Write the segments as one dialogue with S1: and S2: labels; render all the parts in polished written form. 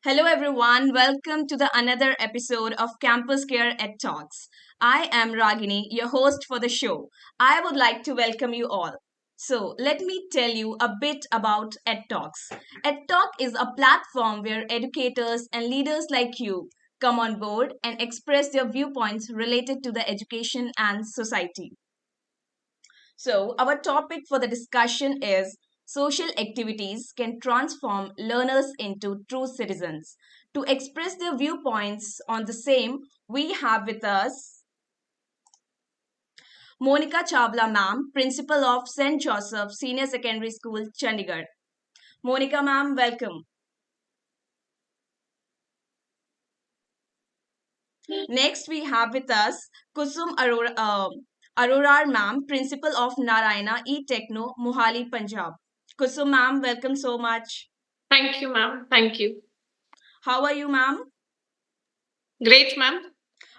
S1: Hello, everyone. Welcome to the another episode of Campus Care Ed Talks. I am Ragini, your host for the show. I would like to welcome you all. So, let me tell you a bit about Ed Talks. Ed Talk is a platform where educators and leaders like you come on board and express their viewpoints related to the education and society. So, our topic for the discussion is social activities can transform learners into true citizens. To express their viewpoints on the same, we have with us Monica Chavla ma'am, principal of St. Joseph Senior Secondary School, Chandigarh. Monica ma'am, welcome. Next, we have with us Kusum Arorar ma'am, principal of Narayana E Techno, Mohali, Punjab. Kusum ma'am, welcome so much.
S2: Thank you, ma'am. Thank you.
S1: How are you, ma'am?
S2: Great, ma'am.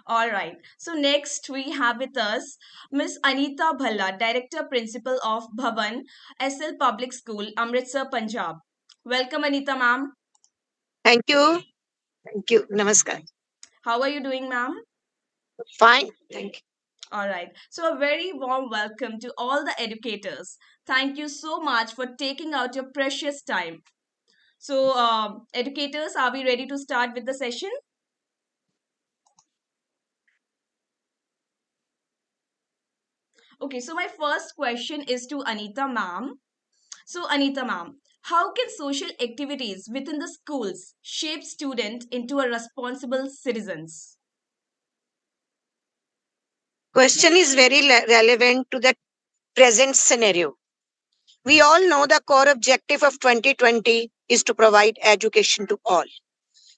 S1: All right. So next we have with us Miss Anita Bhalla, Director Principal of Bhavan SL Public School, Amritsar, Punjab. Welcome, Anita ma'am.
S3: Thank you. Thank you. Namaskar.
S1: How are you doing, ma'am?
S3: Fine. Thank you.
S1: All right. So a very warm welcome to all the educators. Thank you so much for taking out your precious time. So, educators, are we ready to start with the session? Okay. So my first question is to Anita ma'am. So, Anita ma'am, how can social activities within the schools shape student into a responsible citizens?
S3: Question is very relevant to the present scenario. We all know the core objective of 2020 is to provide education to all,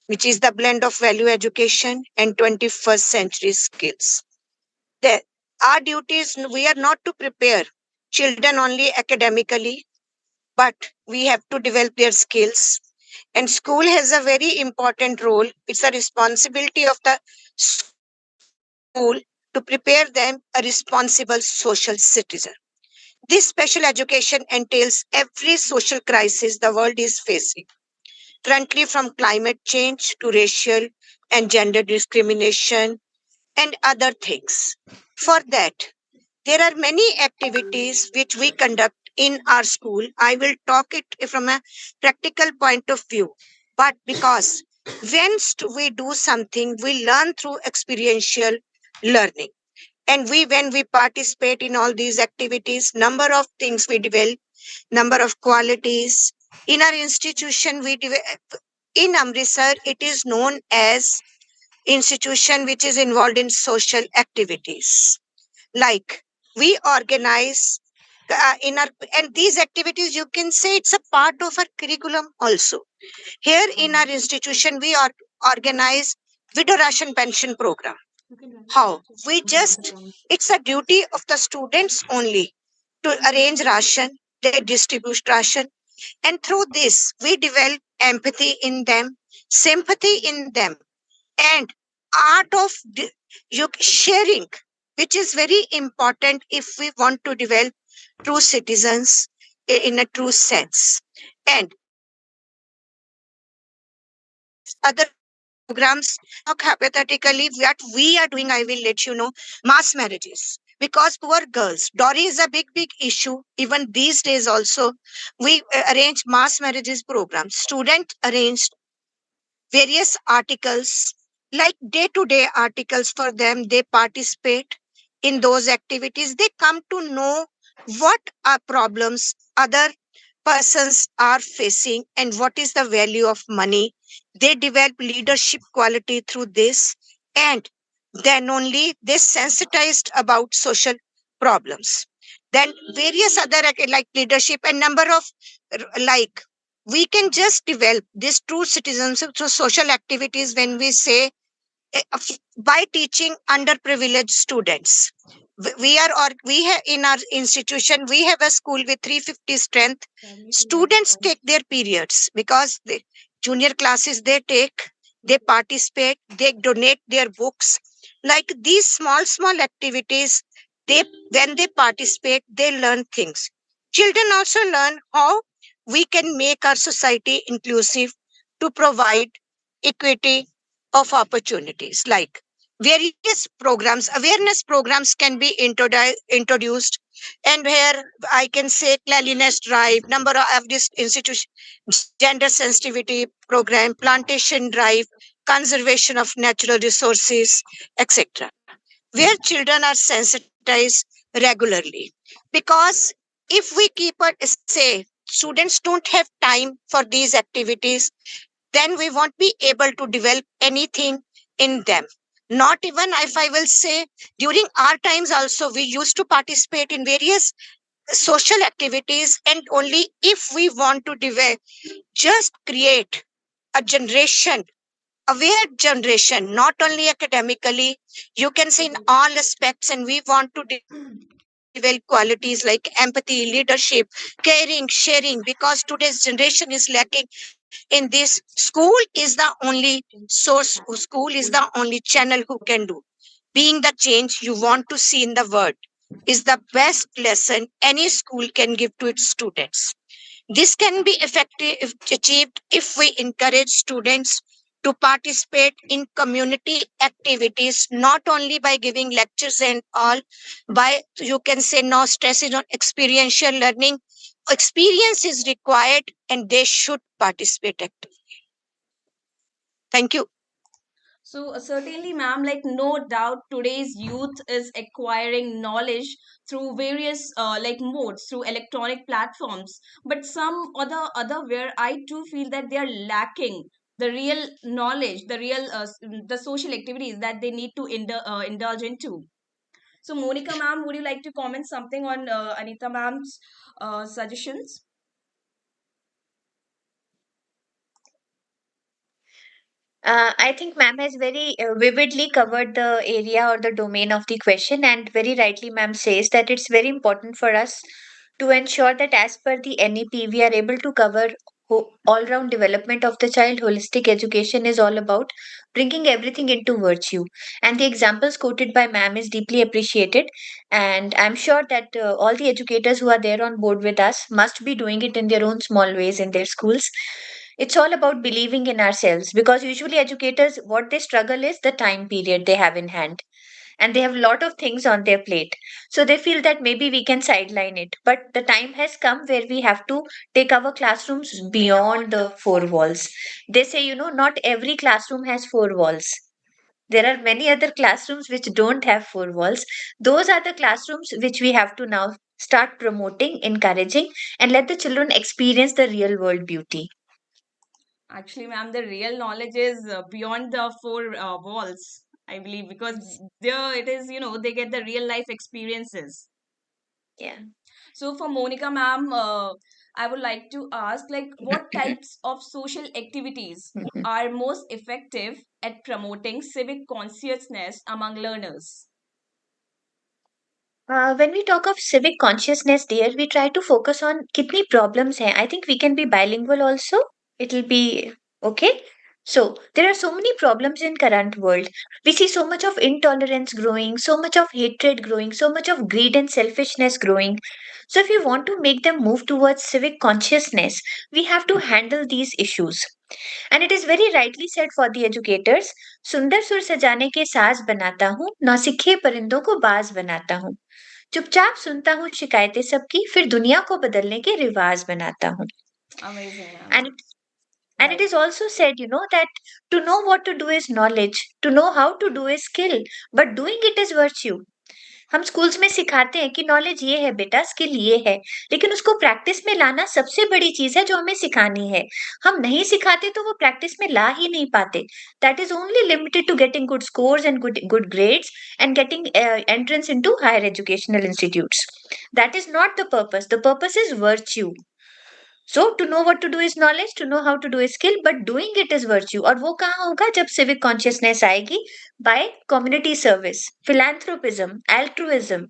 S3: which is the blend of value education and 21st century skills. The, our duty is we are not to prepare children only academically, but we have to develop their skills. And school has a very important role. It's a responsibility of the school to prepare them a responsible social citizen. This special education entails every social crisis the world is facing, currently from climate change to racial and gender discrimination and other things. For that, there are many activities which we conduct in our school. I will talk it from a practical point of view. But because we do something, we learn through experiential learning. And when we participate in all these activities, number of things we develop, number of qualities. In our institution, in Amritsar, it is known as institution which is involved in social activities like we organize in our and these activities you can say it's a part of our curriculum also. Here in our institution we organize widow ration pension program. How we just it's a duty of the students only to arrange ration, they distribute ration, and through this we develop empathy in them, sympathy in them, and art of sharing, which is very important if we want to develop true citizens in a true sense. And other programs, talk hypothetically, what we are doing, I will let you know, mass marriages. Because poor girls, dowry is a big issue. Even these days also, we arrange mass marriages programs. Student arranged various articles, like day to day articles for them. They participate in those activities. They come to know what are problems other persons are facing and what is the value of money. They develop leadership quality through this, and then only they sensitized about social problems. Then various other like leadership and number of like we can just develop this true citizenship through social activities when we say by teaching underprivileged students. We are or we have in our institution we have a school with 350 strength. Students take their periods because the junior classes they take, they participate, they donate their books. Like these small activities, they when they participate they learn things. Children also learn how we can make our society inclusive to provide equity of opportunities. Like various programs, awareness programs can be introduced, and where I can say cleanliness drive, number of this institution, gender sensitivity program, plantation drive, conservation of natural resources, etc., where children are sensitized regularly. Because if we keep it, say, students don't have time for these activities, then we won't be able to develop anything in them. Not even if I will say, during our times also, we used to participate in various social activities, and only if we want to develop, just create a generation, aware generation, not only academically, you can say in all aspects, and we want to develop qualities like empathy, leadership, caring, sharing, because today's generation is lacking in this. School is the only source, school is the only channel who can do. Being the change you want to see in the world is the best lesson any school can give to its students. This can be effective if achieved if we encourage students to participate in community activities, not only by giving lectures and all, by you can say no stress is on experiential learning. Experience is required and they should participate actively. Thank you.
S1: So, certainly, ma'am, like no doubt, today's youth is acquiring knowledge through various like modes, through electronic platforms. But some other where I too feel that they are lacking the real knowledge, the real the social activities that they need to indulge into. So, Monica, ma'am, would you like to comment something on Anita, ma'am's suggestions?
S4: I think ma'am has very vividly covered the area or the domain of the question, and very rightly, ma'am says that it's very important for us to ensure that, as per the NEP, we are able to cover all round development of the child. Holistic education is all about bringing everything into virtue. And the examples quoted by ma'am is deeply appreciated. And I'm sure that all the educators who are there on board with us must be doing it in their own small ways in their schools. It's all about believing in ourselves, because usually educators, what they struggle is the time period they have in hand, and they have a lot of things on their plate, so they feel that maybe we can sideline it. But the time has come where we have to take our classrooms beyond the four walls. They say, not every classroom has four walls. There are many other classrooms which don't have four walls. Those are the classrooms which we have to now start promoting, encouraging, and let the children experience the real world beauty.
S1: Actually, ma'am, the real knowledge is beyond the four walls, I believe, because there it is, they get the real life experiences.
S4: Yeah.
S1: So, for Monica, ma'am, I would like to ask, like, what types of social activities are most effective at promoting civic consciousness among learners?
S4: When we talk of civic consciousness, dear, we try to focus on kitni problems hai. I think we can be bilingual also. It'll be okay. So there are so many problems in current world. We see so much of intolerance growing, so much of hatred growing, so much of greed and selfishness growing. So if you want to make them move towards civic consciousness, we have to handle these issues. And it is very rightly said for the educators, सुंदर सुर सजाने के साज बनाता हूँ, नौसिखे परिंदों को बाज बनाता हूँ, चुपचाप सुनता हूँ शिकायतें सबकी, फिर दुनिया को बदलने के रिवाज बनाता हूँ.
S1: Amazing, ma'am.
S4: And it
S1: Right.
S4: is also said, that to know what to do is knowledge, to know how to do is skill, but doing it is virtue. हम स्कूल्स में सिखाते हैं कि नॉलेज ये है बेटा, स्किल ये है, लेकिन उसको प्रैक्टिस में लाना सबसे बड़ी चीज है जो हमें सिखानी है. हम नहीं सिखाते तो वो प्रैक्टिस में ला ही नहीं पाते. That is only limited to getting good scores and good grades and getting entrance into higher educational institutes. That is not the purpose. The purpose is virtue. So to know what to do is knowledge, to know how to do is skill, but doing it is virtue. और वो कहाँ होगा जब civic consciousness आएगी? By community service, philanthropism, altruism.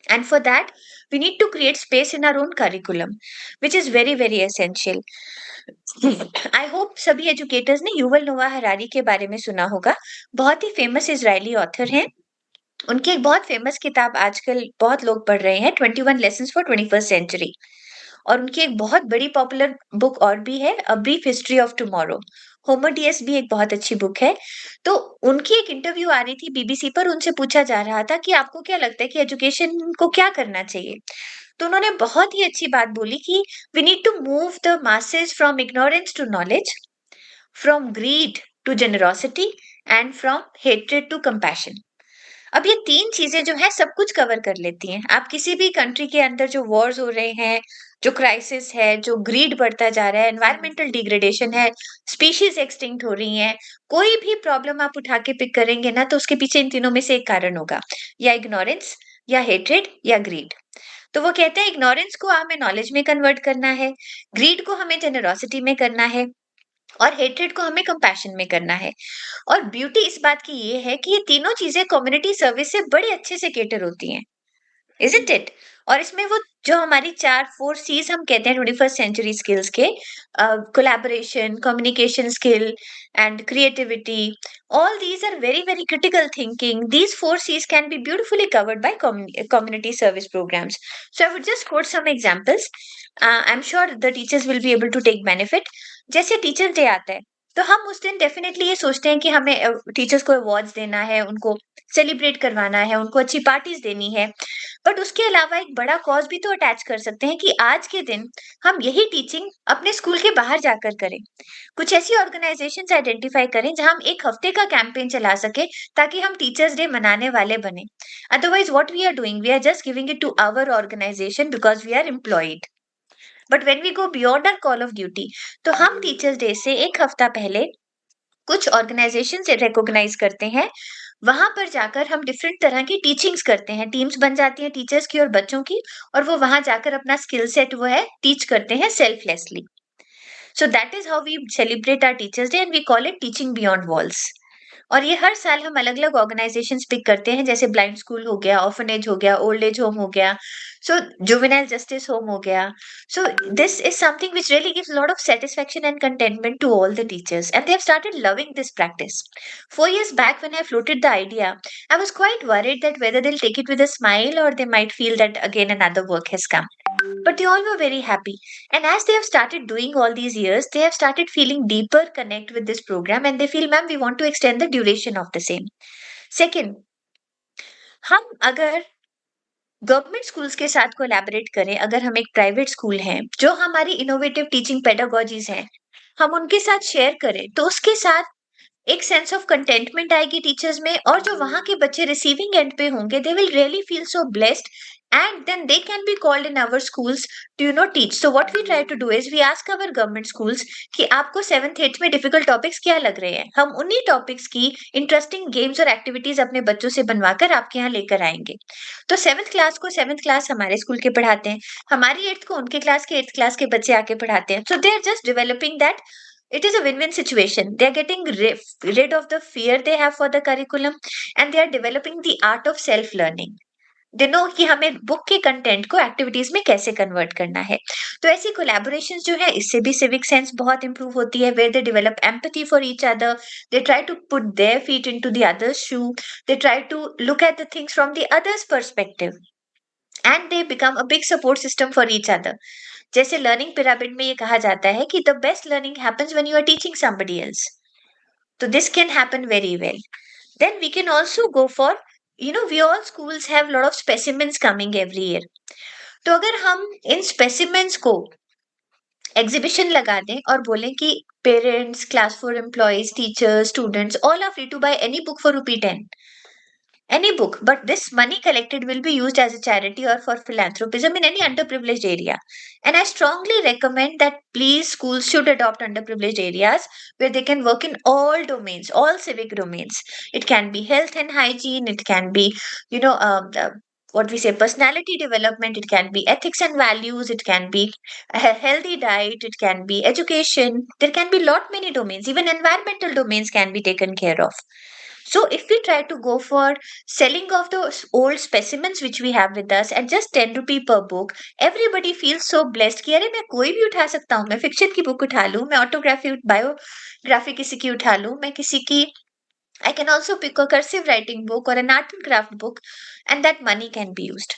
S4: And for that, we need to create space in our own curriculum, which is very, very essential. I hope सभी educators ने Yuval नोआ Harari के बारे में सुना होगा. बहुत ही famous इजरायली author हैं. उनकी एक बहुत फेमस किताब आजकल बहुत लोग पढ़ रहे हैं, 21 Lessons for 21st Century. और उनकी एक बहुत बड़ी पॉपुलर बुक और भी है, a brief history of tomorrow. Homo Deus भी एक बहुत अच्छी बुक है। तो उनकी एक इंटरव्यू आ रही थी बीबीसी पर, उनसे पूछा जा रहा था कि आपको क्या लगता है कि एजुकेशन को क्या करना चाहिए? तो उन्होंने बहुत ही अच्छी बात बोली कि we need to move the masses from ignorance to knowledge, from greed to generosity and from hatred to compassion. अब ये 3 चीज़ें जो हैं सब कुछ कवर कर लेती हैं। आप किसी भी कंट्री के अंदर जो वॉर्स हो रहे हैं, जो क्राइसिस है, जो ग्रीड बढ़ता जा रहा है, एनवायरमेंटल डिग्रेडेशन है, स्पीशीज़ एक्सटिंक्ट हो रही हैं, कोई भी प्रॉब्लम आप उठा के पिक करेंगे ना तो उसके पीछे इन तीनों में से एक कारण होगा, या इग्नोरेंस, या हेट्रेड, या ग्रीड। तो वो कहते हैं इग्नोरेंस को हमें नॉलेज में कन्वर्ट करना है, ग्रीड को हमें जेनरोसिटी में करना है और हेट्रेड को हमें कंपैशन में करना है। और ब्यूटी इस बात की ये है कि ये तीनों चीजें कम्युनिटी सर्विस से बड़े अच्छे से कैटर होती हैं, इज़न्ट इट? और इसमें वो जो हमारी 4 सीज़ हम कहते हैं 21st सेंचुरी स्किल्स के, collaboration, communication skill and creativity, all these are very, very critical thinking. These 4 C's can be beautifully covered by community service programs. So I would just quote some examples. I'm sure the teachers will be able to take benefit. जैसे teachers day आता है, तो हम उस दिन definitely ये सोचते हैं कि हमें टीचर्स को अवार्ड्स देना है, उनको सेलिब्रेट करवाना है, उनको अच्छी पार्टीज देनी है। बट उसके अलावा एक बड़ा कॉज भी तो अटैच कर सकते हैं कि आज के दिन हम यही टीचिंग अपने स्कूल के बाहर जाकर करें। कुछ ऐसी ऑर्गेनाइजेशंस आइडेंटिफाई करें जहां हम एक हफ्ते का कैंपेन चला सके ताकि हम टीचर्स डे मनाने वाले बने। Otherwise what we are doing, we are just giving it to our organization because we are employed. But when we go beyond our call of duty, तो हम टीचर्स डे से एक हफ्ता पहले कुछ ऑर्गेनाइजेशन से रिकॉग्नाइज करते हैं। वहां पर जाकर हम डिफरेंट तरह की टीचिंग्स करते हैं, टीम्स बन जाती हैं टीचर्स की और बच्चों की, और वो वहां जाकर अपना स्किल सेट वो है टीच करते हैं selflessly. So that is how we celebrate our teachers day and we call it teaching beyond walls. और ये हर साल हम अलग-अलग ऑर्गेनाइजेशंस पिक करते हैं, जैसे ब्लाइंड स्कूल हो गया, ऑर्फनेज हो गया, ओल्ड एज होम हो गया, सो जुवेनाइल जस्टिस होम हो गया। So this is something which really gives a lot of satisfaction and contentment to all the teachers, and they have started loving this practice. 4 years back, when I floated the idea, I was quite worried that whether they'll take it with a smile or they might feel that again another work has come. But they all were very happy. And as they have started doing all these years, they have started feeling deeper connect with this program and they feel, ma'am, we want to extend the duration of the same. Second, हम अगर government schools के साथ collaborate करें, अगर हम एक private school हैं, जो हमारी इनोवेटिव टीचिंग पेडागोजीज़ हैं, हम उनके साथ शेयर करें, तो उसके साथ एक सेंस ऑफ कंटेंटमेंट आएगी टीचर्स में, और जो वहाँ के बच्चे रिसीविंग एंड पे होंगे, they will really feel so blessed and then they can be called in our schools to teach. So what we try to do is we ask our government schools कि आपको 7th 8th में difficult topics क्या लग रहे हैं, हम उन्हीं topics की इंटरेस्टिंग गेम्स और एक्टिविटीज अपने बच्चों से बनवाकर आपके यहाँ लेकर आएंगे। तो 7th क्लास को 7th क्लास हमारे स्कूल के पढ़ाते हैं, हमारी 8th को उनके क्लास के 8th क्लास के बच्चे आके पढ़ाते हैं। So they are just developing that, it is a win-win situation. They are getting rid of the fear they have for the curriculum and they are developing the art of self-learning. They know कि हमें book के content को activities में कैसे convert करना है। तो ऐसी कोलैबोरेशन जो है, इससे भी सिविक सेंस बहुत इंप्रूव होती है, where they develop empathy for each other, they try to put their feet into the others shoe, they try to look at the things from the others perspective and they become a big support system for each other. जैसे learning pyramid में ये कहा जाता है कि the best learning happens when you are teaching somebody else. तो this can happen very well. Then we can also go for, we all schools have lot of specimens coming every year. तो अगर हम इन specimens को exhibition लगा दें और बोलें कि parents, class 4 employees, teachers, students, all are free to buy any book for ₹10, any book, but this money collected will be used as a charity or for philanthropism in any underprivileged area. And I strongly recommend that please schools should adopt underprivileged areas where they can work in all domains, all civic domains. It can be health and hygiene, it can be, what we say, personality development, it can be ethics and values, it can be a healthy diet, it can be education. There can be lot many domains, even environmental domains can be taken care of. So if we try to go for selling of those old specimens which we have with us at just 10 rupee per book, everybody feels so blessed कि अरे मैं कोई भी उठा सकता हूँ, मैं fiction की बुक उठा लूँ, मैं ऑटोग्राफी बायोग्राफी किसी की उठा लूँ, मैं किसी की, I can also pick a cursive writing book or an art and craft book, and that money can be used.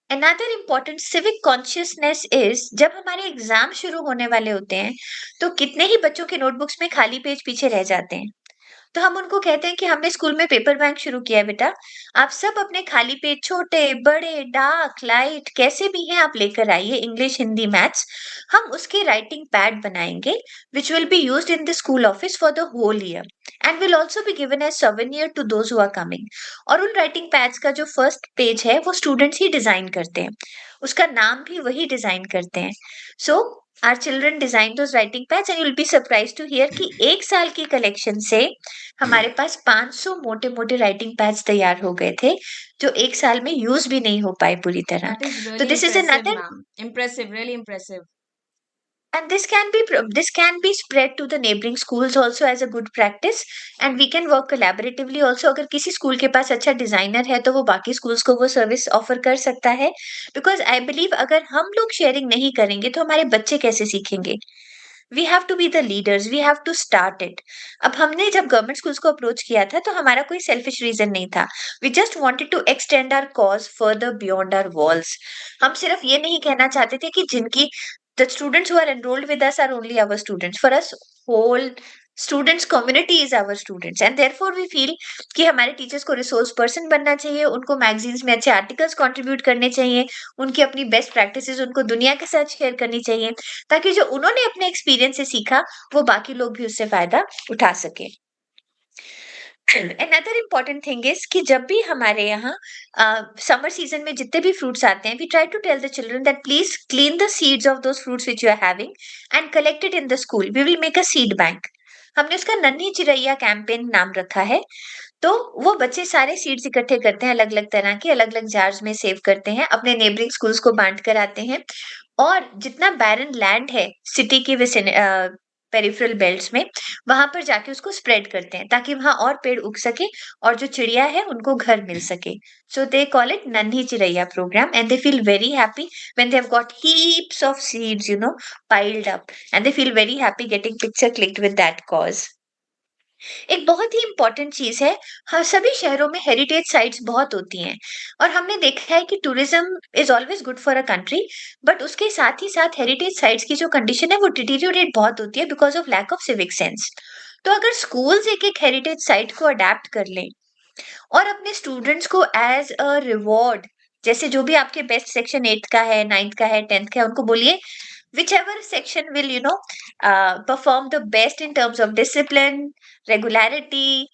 S4: Another important civic consciousness is, जब हमारे एग्जाम शुरू होने वाले होते हैं तो कितने ही बच्चों के नोटबुक्स में खाली पेज पीछे रह जाते हैं। तो हम उनको कहते हैं कि हमने स्कूल में पेपर बैंक शुरू किया है बेटा, आप सब अपने खाली पेज छोटे बड़े डार्क लाइट कैसे भी हैं आप लेकर आइए, इंग्लिश हिंदी मैथ्स, हम उसके राइटिंग पैड बनाएंगे which will be used in the school office for the whole year and will also be given as souvenir to those who are coming. और उन राइटिंग पैड्स का जो फर्स्ट पेज है वो students ही design करते हैं, उसका नाम भी वही डिजाइन करते हैं। So our children design those writing pads and you will be surprise to hear कि एक साल की कलेक्शन से हमारे पास 500 मोटे-मोटे राइटिंग पैड्स तैयार हो गए थे, जो 1 साल में यूज़ भी नहीं हो पाए पूरी तरह।
S1: That is
S4: तो
S1: really
S4: this is
S1: impressive,
S4: another,
S1: ma'am. Impressive, really impressive.
S4: and this can be spread to the neighboring schools also as a good practice, and we can work collaboratively also। अगर किसी school के पास अच्छा designer है तो वो बाकी schools को वो सर्विस ऑफर कर सकता है, बिकॉज़ आई बिलीव अगर हम लोग शेयरिंग नहीं करेंगे तो हमारे बच्चे कैसे सीखेंगे? We have to be the leaders, we have to start it. अब हमने जब गवर्नमेंट स्कूल्स को अप्रोच किया था तो हमारा कोई सेल्फिश रीजन नहीं था, we just wanted to extend our cause further beyond our walls. हम सिर्फ ये नहीं कहना चाहते थे कि जिनकी the students who are enrolled with us are only our students, for us whole students community is our students and therefore we feel कि हमारे टीचर्स को रिसोर्स पर्सन बनना चाहिए, उनको मैगजीन्स में अच्छे आर्टिकल्स कंट्रीब्यूट करने चाहिए, उनकी अपनी बेस्ट प्रैक्टिसेस उनको दुनिया के साथ शेयर करनी चाहिए, ताकि जो उन्होंने अपने एक्सपीरियंस से सीखा वो बाकी लोग भी उससे फायदा उठा सके। अनदर इम्पोर्टेंट थिंग इज कि जब भी हमारे यहाँ समर सीजन में जितने भी फ्रूट्स आते हैं, we try to tell the children that please clean the seeds of those fruits which you are having and collect it in the school, we will make a seed bank. हमने उसका नन्ही चिरैया campaign नाम रखा है। तो वो बच्चे सारे सीड्स इकट्ठे करते हैं, अलग अलग तरह के अलग अलग जार्स में सेव करते हैं, अपने नेबरिंग स्कूल्स को बांट कर आते हैं, और जितना बैरन लैंड है सिटी के पेरिफेरल बेल्ट्स में, वहां पर जाके उसको स्प्रेड करते हैं ताकि वहां और पेड़ उग सके और जो चिड़िया है उनको घर मिल सके। सो they call it Nanhi Chidiya program and they feel very happy when they have got heaps of seeds, piled up, and they feel very happy getting picture clicked with that cause। एक बहुत ही इम्पोर्टेंट चीज है, हर सभी शहरों में हेरिटेज साइट्स बहुत होती हैं, और हमने देखा है कि tourism is always good for a country, but उसके साथ ही साथ हेरिटेज साइट्स की जो कंडीशन है वो डिटीरियोरेट बहुत होती है because of lack of civic sense. तो अगर स्कूल्स एक एक हेरिटेज साइट को अडेप्ट कर लें और अपने स्टूडेंट्स को एज अ रिवॉर्ड, जैसे जो भी आपके बेस्ट सेक्शन 8th का है, 9th का है, 10th का है, उनको बोलिए whichever section will perform the best in terms of discipline, regularity,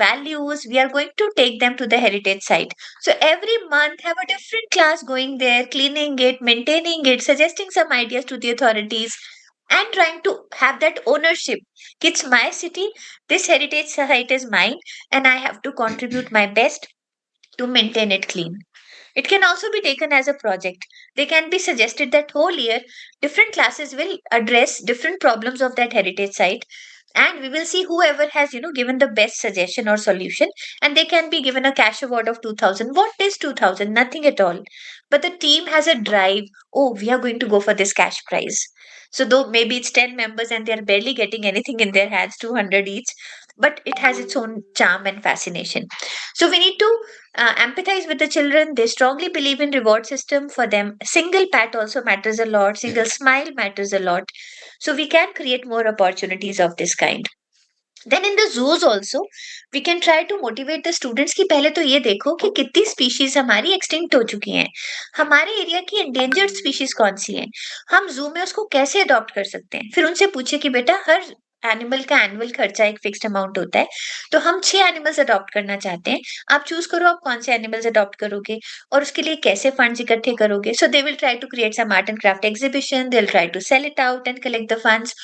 S4: values, we are going to take them to the heritage site. So every month have a different class going there, cleaning it, maintaining it, suggesting some ideas to the authorities, and trying to have that ownership. It's my city, this heritage site is mine, and I have to contribute my best to maintain it clean. It can also be taken as a project. They can be suggested that whole year different classes will address different problems of that heritage site, and we will see whoever has given the best suggestion or solution, and they can be given a cash award of 2000. What is 2000? Nothing at all. But the team has a drive. Oh, we are going to go for this cash prize. So though maybe it's 10 members and they are barely getting anything in their hands, 200 each, but it has its own charm and fascination. So we need to empathize with the children. They strongly believe in reward system. For them, single pat also matters a lot, single smile matters a lot. So we can create more opportunities of this kind. Then in the zoos also we can try to motivate the students कि पहले तो ये देखो कि कितनी species हमारी extinct हो चुकी हैं, हमारे एरिया की एंडेंजर्ड स्पीशीज कौन सी है, हम जू में उसको कैसे अडॉप्ट कर सकते हैं। फिर उनसे पूछे कि बेटा हर एनिमल का एनुअल खर्चा एक फिक्स्ड अमाउंट होता है, तो हम 6 एनिमल्स अडॉप्ट करना चाहते हैं, आप चूज करो आप कौन से एनिमल्स अडॉप्ट करोगे और उसके लिए कैसे फंड्स इकट्ठे करोगे। So they will try to create some art and craft exhibition, they will try to sell it out and collect the funds,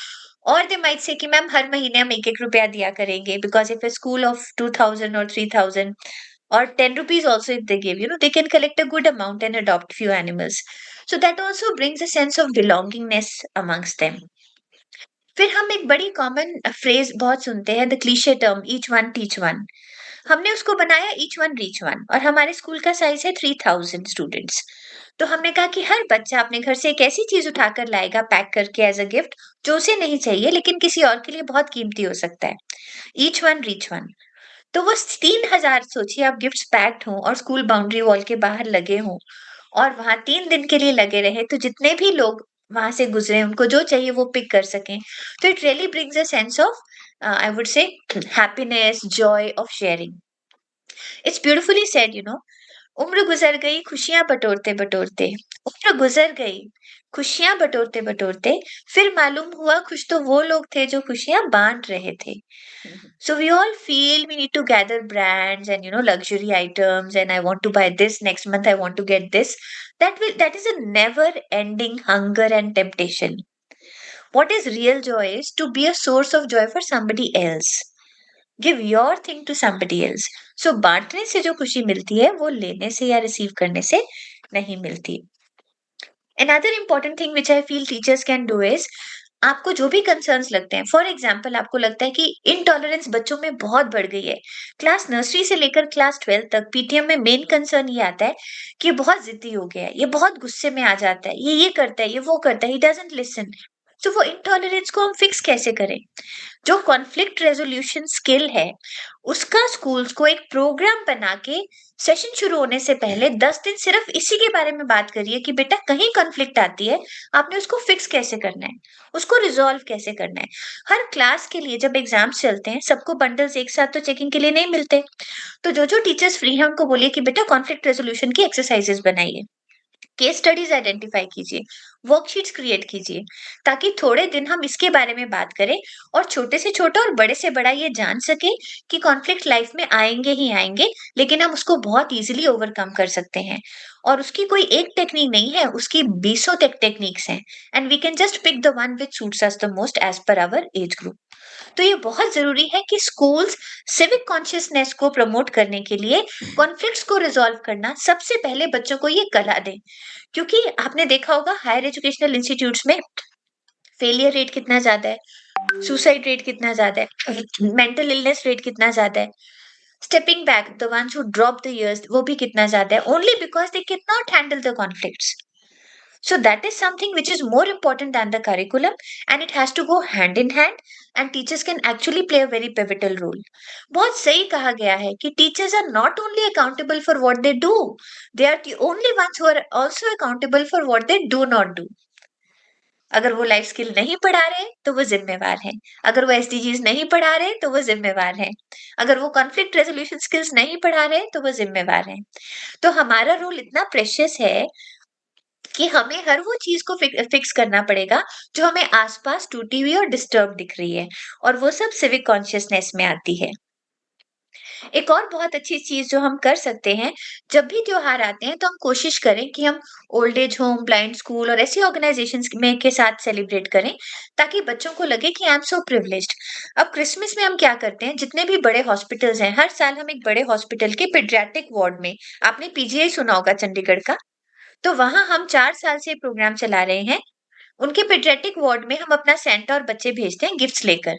S4: और दे माइट से कि मैम हर महीने हम 1-1 रुपया दिया करेंगे, because if a school of 2000 or 3000 or 10 rupees also if they give, they can collect a good amount and adopt few animals. So that also brings a sense of belongingness amongst them. फिर हम एक बड़ी common phrase बहुत सुनते हैं, the cliche term each one teach one. हमने उसको बनाया ईच वन रीच वन, और हमारे स्कूल का साइज है 3000 स्टूडेंट्स। तो हमने कहा कि हर बच्चा अपने घर से एक ऐसी चीज उठाकर लाएगा पैक करके एज अ गिफ्ट, जो उसे नहीं चाहिए लेकिन किसी और के लिए बहुत कीमती हो सकता है। Each one reach one. तो वो 3,000 सोचिए आप गिफ्ट्स पैक्ड हों और स्कूल बाउंड्री वॉल के बाहर लगे हों और वहां 3 दिन के लिए लगे रहे, तो जितने भी लोग वहां से गुजरे उनको जो चाहिए वो पिक कर सकें, तो it really brings a sense of I would say happiness, Joy of sharing. It's beautifully said, उम्र गुजर गई खुशियां बटोरते बटोरते. उम्र गुजर गई खुशियां बटोरते बटोरते, फिर मालूम हुआ कुछ तो वो लोग थे जो खुशियां बांट रहे थे. So we all feel we need to gather brands and luxury items, and I want to buy this next month, I want to get this. That is a never ending hunger and temptation. What is real joy is to be a source of joy for somebody else. Give your thing to somebody else. So बांटने से जो खुशी मिलती है वो लेने से या रिसीव करने से नहीं मिलती. Another important thing which I feel teachers can do is, आपको जो भी कंसर्न्स लगते हैं, फॉर एग्जाम्पल आपको लगता है कि इनटॉलरेंस बच्चों में बहुत बढ़ गई है, क्लास नर्सरी से लेकर क्लास 12 तक पीटीएम में मेन कंसर्न ये आता है कि ये बहुत जिद्दी हो गया है, ये बहुत गुस्से में आ जाता है, ये करता है, ये वो करता है, ही डजंट लिसन. तो वो इनटॉलरेंस को हम फिक्स कैसे करें? जो कॉन्फ्लिक्ट रेजोल्यूशन स्किल है उसका स्कूल्स को एक प्रोग्राम बना के सेशन शुरू होने से पहले 10 दिन सिर्फ इसी के बारे में बात करिए कि बेटा कहीं कॉन्फ्लिक्ट आती है, आपने उसको फिक्स कैसे करना है, उसको रिजॉल्व कैसे करना है. हर क्लास के लिए जब एग्जाम्स चलते हैं सबको बंडल्स एक साथ तो चेकिंग के लिए नहीं मिलते, तो जो टीचर्स फ्री हैं उनको बोलिए कि बेटा कॉन्फ्लिक्ट रेजोल्यूशन की एक्सरसाइजेस बनाइए, केस स्टडीज आइडेंटिफाई कीजिए, वर्कशीट्स क्रिएट कीजिए, ताकि थोड़े दिन हम इसके बारे में बात करें और छोटे से छोटा और बड़े से बड़ा ये जान सके कि कॉन्फ्लिक्ट लाइफ में आएंगे ही आएंगे, लेकिन हम उसको बहुत इजीली ओवरकम कर सकते हैं. और उसकी कोई एक टेक्निक नहीं है, उसकी बीसों टेक्निक्स हैं, and we can just pick the one which suits us the most as per our age group. तो ये बहुत जरूरी है कि स्कूल्स सिविक कॉन्शियसनेस को प्रमोट करने के लिए कॉन्फ्लिक्ट्स को रिजॉल्व करना सबसे पहले बच्चों को ये कला दें. क्योंकि आपने देखा होगा हायर एजुकेशनल इंस्टीट्यूट्स में फेलियर रेट कितना ज्यादा है, सुसाइड रेट कितना ज्यादा है, मेंटल इलनेस रेट कितना ज्यादा है, stepping back the ones who drop the years वो भी कितना ज्यादा है, only because they can not handle the conflicts. So that is something which is more important than the curriculum, and it has to go hand in hand, and teachers can actually play a very pivotal role. बहुत सही कहा गया है कि teachers are not only accountable for what they do, they are the only ones who are also accountable for what they do not do. अगर वो life skill नहीं पढ़ा रहे तो वो जिम्मेवार हैं, अगर वो एसडीजीज नहीं पढ़ा रहे तो वो जिम्मेवार हैं, अगर वो कॉन्फ्लिक्ट रेजोल्यूशन स्किल्स नहीं पढ़ा रहे तो वो जिम्मेवार हैं. तो हमारा रोल इतना प्रेशियस है कि हमें हर वो चीज को फिक्स करना पड़ेगा जो हमें आसपास टूटी हुई और डिस्टर्ब दिख रही है, और वो सब सिविक कॉन्शियसनेस में आती है. एक और बहुत अच्छी चीज जो हम कर सकते हैं, जब भी त्योहार आते हैं तो हम कोशिश करें कि हम old age home, blind school और ऐसी ऑर्गेनाइजेशंस में के साथ सेलिब्रेट करें, ताकि बच्चों को लगे कि आई एम सो प्रिविलेज्ड. अब क्रिसमस में हम क्या करते हैं, जितने भी बड़े हॉस्पिटल्स हैं, हर साल हम एक बड़े हॉस्पिटल के पीडियाट्रिक वार्ड में, आपने पीजीआई सुना होगा चंडीगढ़ का, तो वहां हम 4 साल से प्रोग्राम चला रहे हैं. उनके पीडियाट्रिक वार्ड में हम अपना सेंटा और बच्चे भेजते हैं गिफ्ट्स लेकर.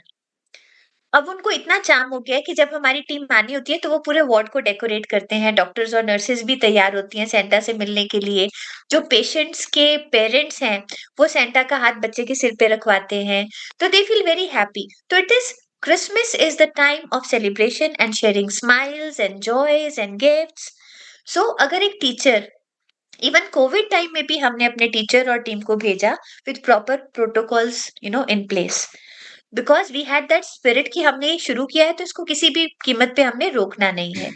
S4: अब उनको इतना चार्म हो गया है कि जब हमारी टीम आनी होती है तो वो पूरे वार्ड को डेकोरेट करते हैं, डॉक्टर्स और नर्सेज भी तैयार होती हैं सेंटा से मिलने के लिए. जो पेशेंट्स के पेरेंट्स हैं वो सेंटा का हाथ बच्चे के सिर पे रखवाते हैं, तो दे फील वेरी हैप्पी. तो it is Christmas is the time of celebration and sharing smiles and joys and gifts. So अगर एक टीचर, इवन कोविड टाइम में भी हमने अपने टीचर और टीम को भेजा with proper protocols in place, because we had that spirit कि हमने ये शुरू किया है तो इसको किसी भी कीमत पे हमने रोकना नहीं है.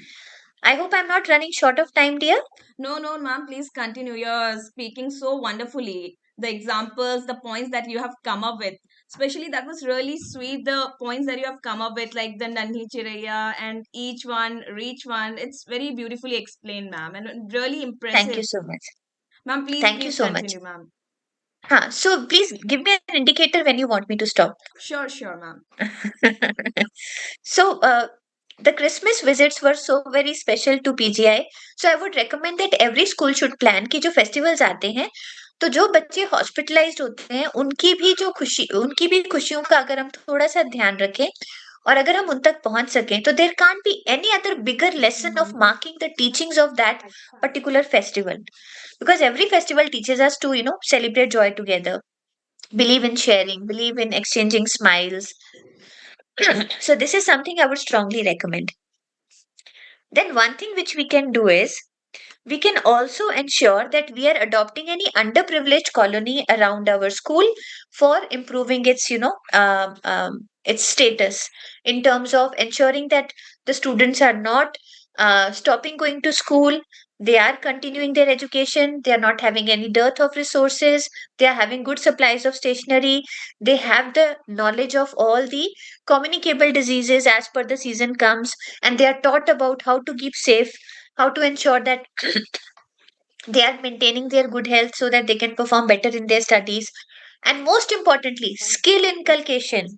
S4: I hope I am not running short of time dear.
S1: No, no, ma'am, please continue. You're speaking so wonderfully. The examples, the points that you have come up with, especially that was really sweet. The points that you have come up with, like the Nanhi Chiraiya and each one, reach one, it's very beautifully explained, ma'am, and really
S4: thank you
S1: impressive.
S4: So much.
S1: Ma'am, please,
S4: thank you
S1: please
S4: so much.
S1: continue, ma'am.
S4: हाँ, so please give me an indicator when you want me to stop.
S1: Sure, sure, ma'am.
S4: So, the Christmas visits were so very special to PGI. So, I would recommend that every school should plan कि जो festivals आते हैं, तो जो बच्चे hospitalised होते हैं उनकी भी खुशियों का अगर हम थोड़ा सा ध्यान रखें और अगर हम उन तक पहुंच सकें, तो there can't be any other bigger lesson of marking the teachings of that particular festival, because every festival teaches us to celebrate joy together, believe in sharing, believe in exchanging smiles. So this is something I would strongly recommend. Then one thing which we can do is we can also ensure that we are adopting any underprivileged colony around our school for improving its its status, in terms of ensuring that the students are not stopping going to school. They are continuing their education, they are not having any dearth of resources, they are having good supplies of stationery, they have the knowledge of all the communicable diseases as per the season comes, and they are taught about how to keep safe, how to ensure that they are maintaining their good health so that they can perform better in their studies. And most importantly, skill inculcation.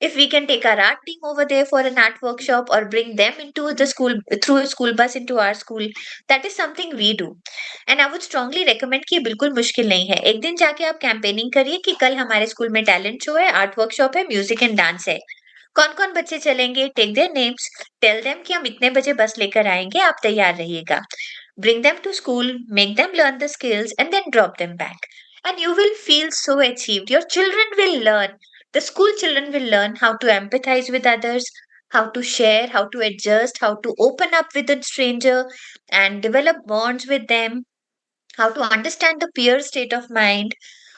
S4: If we can take our art team over there for an art workshop or bring them into the school through a school bus into our school, that is something we do. And I would strongly recommend कि ये बिल्कुल मुश्किल नहीं है, एक दिन जाके आप कैंपेनिंग करिए कि कल हमारे स्कूल में टैलेंट शो है, आर्ट वर्कशॉप है, म्यूजिक एंड डांस है, कौन कौन बच्चे चलेंगे, take their names, tell them कि हम इतने बजे बस लेकर आएंगे, आप तैयार रहिएगा. Bring them to school, make them learn the skills, and then drop them back. And you will feel so achieved. Your children will learn, the school children will learn how to empathize with others, how to share, how to adjust, how to open up with a stranger and develop bonds with them, how to understand the peer state of mind.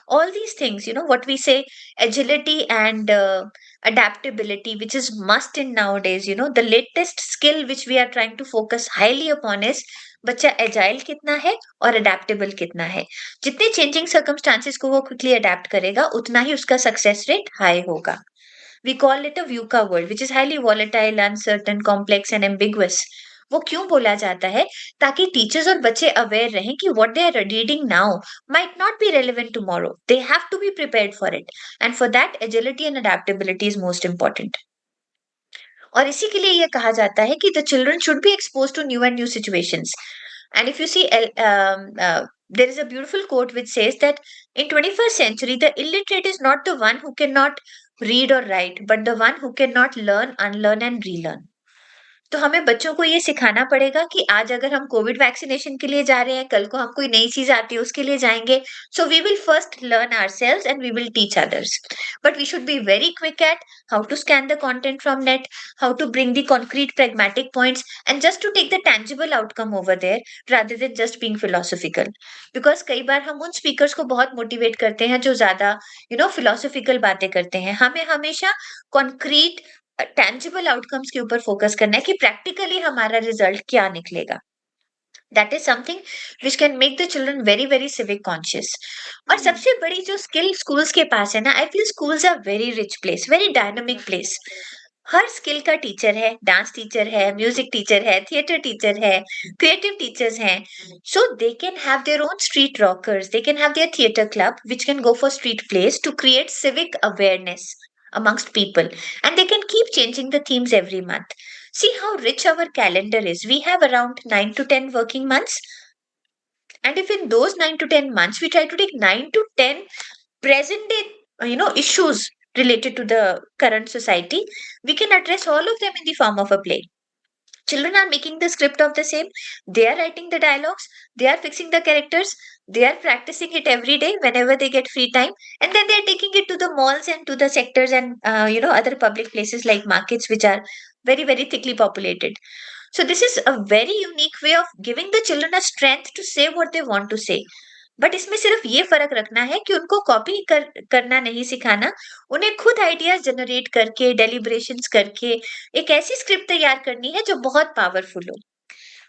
S4: All these things, what we say, agility and adaptability, which is must in nowadays. The latest skill which we are trying to focus highly upon is बच्चा agile कितना है और adaptable कितना है. जितने changing circumstances को वो quickly adapt करेगा, उतना ही उसका सक्सेस रेट हाई होगा. We call it a VUCA world, which is highly volatile, uncertain, complex and ambiguous. वो क्यों बोला जाता है? ताकि टीचर्स और बच्चे अवेयर रहें कि what they are reading now might not be relevant tomorrow. They have to be prepared for it. And for that, agility and adaptability is most important. और इसी के लिए ये कहा जाता है कि the children should be exposed to new and new situations. And if you see, there is a beautiful quote which says that in 21st century, the illiterate is not the one who cannot read or write, but the one who cannot learn, unlearn and relearn. तो हमें बच्चों को ये सिखाना पड़ेगा कि आज अगर हम कोविड वैक्सीनेशन के लिए जा रहे हैं, कल को हम कोई नई चीज आती है उसके लिए जाएंगे. So we will first learn ourselves and we will teach others, but we should be very quick at how to scan the content from net, how to bring the concrete pragmatic points and just to take the tangible outcome over there rather than just being philosophical. Because कई बार हम उन speakers को बहुत motivate करते हैं जो ज्यादा philosophical बातें करते हैं. हमें हमेशा कॉन्क्रीट टेंजिबल आउटकम्स के ऊपर फोकस करना है कि प्रैक्टिकली हमारा रिजल्ट क्या निकलेगा. That is something which can make the children very very civic conscious. और सबसे बड़ी जो स्किल स्कूल्स के पास है ना, I feel schools are very rich place, very dynamic place. हर स्किल का टीचर है, डांस टीचर है, म्यूजिक टीचर है, थिएटर टीचर है, क्रिएटिव टीचर्स हैं. So they can have their own street rockers, they can have their theatre club which can go for street place to create civic awareness amongst people, and they can keep changing the themes every month. See how rich our calendar is. We have around 9 to 10 working months, and if in those 9 to 10 months we try to take 9 to 10 present day issues related to the current society, we can address all of them in the form of a play. Children are making the script of the same, they are writing the dialogues, they are fixing the characters, they are practicing it every day whenever they get free time, and then they are taking it to the malls and to the sectors and other public places like markets which are very very thickly populated. So this is a very unique way of giving the children a strength to say what they want to say. But इसमें सिर्फ ये फर्क रखना है कि उनको copy करना नहीं सिखाना, उन्हें खुद आइडियाज जनरेट करके, डेलिब्रेशंस करके एक ऐसी स्क्रिप्ट तैयार करनी है जो बहुत पावरफुल हो.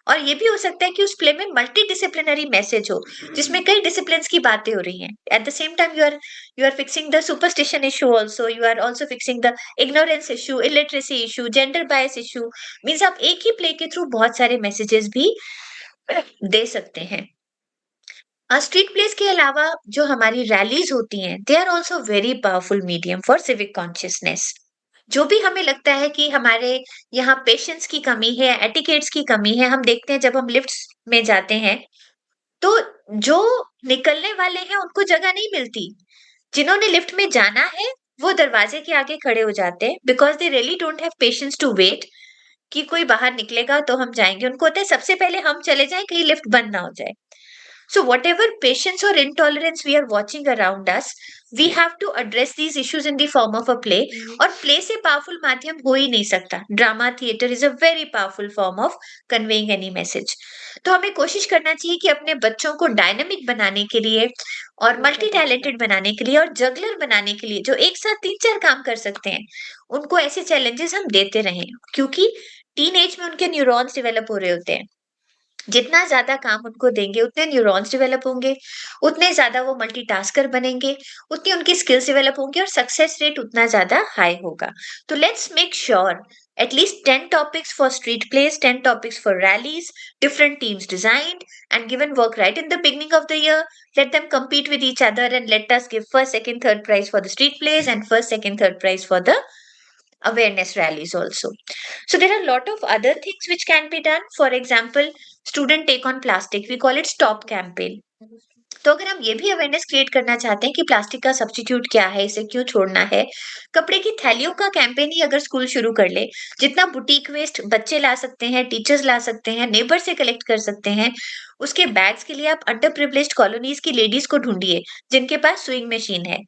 S4: और ये भी हो सकता है कि उस प्ले में मल्टी डिसिप्लिनरी मैसेज हो, जिसमें कई डिसिप्लिन्स की बातें हो रही हैं. At the same time you are fixing the superstition issue, also you are also fixing the ignorance issue, illiteracy issue, gender bias issue. Means आप एक ही प्ले के थ्रू बहुत सारे मैसेजेस भी दे सकते हैं. स्ट्रीट प्लेस के अलावा जो हमारी रैलीज होती हैं, they are also very powerful medium for civic consciousness. जो भी हमें लगता है कि हमारे यहाँ पेशेंस की कमी है, एटिकेट्स की कमी है, हम देखते हैं जब हम लिफ्ट्स में जाते हैं तो जो निकलने वाले हैं उनको जगह नहीं मिलती. जिन्होंने लिफ्ट में जाना है वो दरवाजे के आगे खड़े हो जाते हैं because they really don't have patience to wait कि कोई बाहर निकलेगा तो हम जाएंगे. उनको होता है सबसे पहले हम चले जाएं, कहीं लिफ्ट बंद ना हो जाए. So whatever patience or intolerance we are watching around us, we have to address these issues in the form of a play. और play से powerful माध्यम हो ही नहीं सकता. Drama theater is a very powerful form of conveying any message. तो हमें कोशिश करना चाहिए कि अपने बच्चों को डायनामिक बनाने के लिए और मल्टी टैलेंटेड बनाने के लिए और जगलर बनाने के लिए, जो एक साथ 3-4 काम कर सकते हैं, उनको ऐसे चैलेंजेस हम देते रहें. क्योंकि टीन एज में उनके न्यूरॉन्स डेवलप हो रहे होते हैं. जितना ज़्यादा काम उनको देंगे, उतने न्यूरॉन्स डेवलप होंगे, उतने ज़्यादा वो मल्टीटास्कर बनेंगे, उतनी उनकी स्किल्स डेवलप होंगी और सक्सेस रेट उतना ज़्यादा हाई होगा. तो let's make sure at least 10 topics for street plays, 10 topics for rallies, different teams designed and given work right in the beginning of the year. Let them compete with each other and let us give first, second, third prize for the street plays and first, second, third prize for the awareness rallies also. So there are a lot of other things which can be done. For example, student take on plastic. We call it stop campaign. तो अगर हम ये भी awareness create करना चाहते हैं कि plastic का सब्स्टिट्यूट क्या है, इसे क्यों छोड़ना है, कपड़े की थैलियों का कैंपेन ही अगर स्कूल शुरू कर ले, जितना बुटीक वेस्ट बच्चे ला सकते हैं, टीचर्स ला सकते हैं, नेबर से कलेक्ट कर सकते हैं, उसके बैग्स के लिए आप अंडर प्रिविलेज्ड कॉलोनीज की लेडीज को ढूंढिए जिनके पास स्विंग मशीन है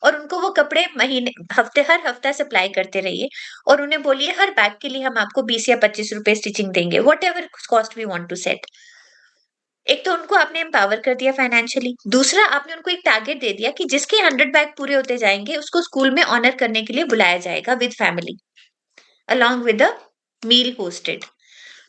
S4: और उनको वो कपड़े हर हफ्ता सप्लाई करते रहिए और उन्हें बोलिए हर बैग के लिए हम आपको 20 या 25 रुपए स्टिचिंग देंगे, whatever cost we want to set. एक तो उनको आपने एम्पावर कर दिया फाइनेंशियली, दूसरा आपने उनको एक टारगेट दे दिया कि जिसके 100 बैग पूरे होते जाएंगे उसको स्कूल में ऑनर करने के लिए बुलाया जाएगा with family along with a meal hosted.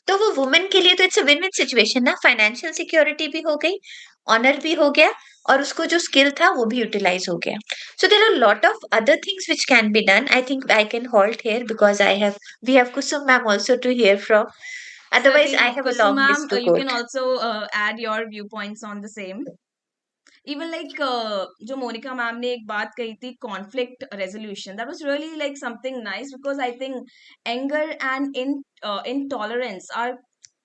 S4: तो वो वुमेन के लिए तो it's a win win situation ना. फाइनेंशियल सिक्योरिटी भी हो गई, ऑनर भी हो गया और उसको जो स्किल था वो भी यूटिलाइज हो गया. So there are lot of other things which can be done. I think I can halt here because we have Kusum ma'am also to hear from. Otherwise, I
S1: Certainly,
S4: have a
S1: Kusum
S4: long
S1: ma'am,
S4: list to
S1: you can
S4: quote.
S1: also add your viewpoints on the same. Even like जो Monika ma'am ने एक बात कही थी, conflict resolution, that was really like something nice because I think anger and intolerance are